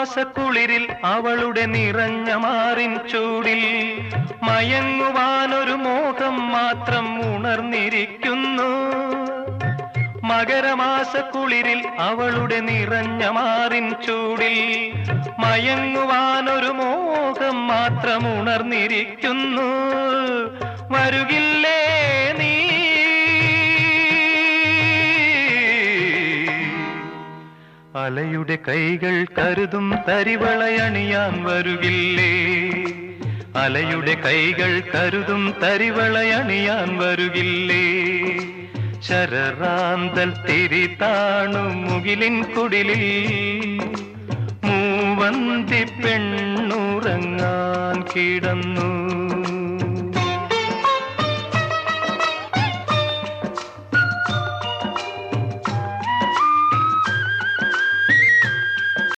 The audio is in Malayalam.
മകരമാസക്കുളിരിൽ അവളുടെ നിറഞ്ഞ മാറിൻ ചൂടിൽ മയങ്ങുവാനൊരു മോഹം മാത്രം ഉണർന്നിരിക്കുന്നു. മകരമാസക്കുളിരിൽ അവളുടെ നിറഞ്ഞ മാറിൻ ചൂടിൽ മയങ്ങുവാനൊരു മോഹം മാത്രം ഉണർന്നിരിക്കുന്നു. വരുകില്ലേ നീ? അലയുടെ കൈകൾ കരുതും തരിവളയണിയാൻ വരുകില്ലേ? അലയുടെ കൈകൾ കരുതും തരിവളയണിയാൻ വരുകില്ലേ? ശരറാന്തൽ തിരി താണു മുകിലിൻ കുടിലിൽ മൂവന്തി പെണ്ണുറങ്ങാൻ കിടന്നു.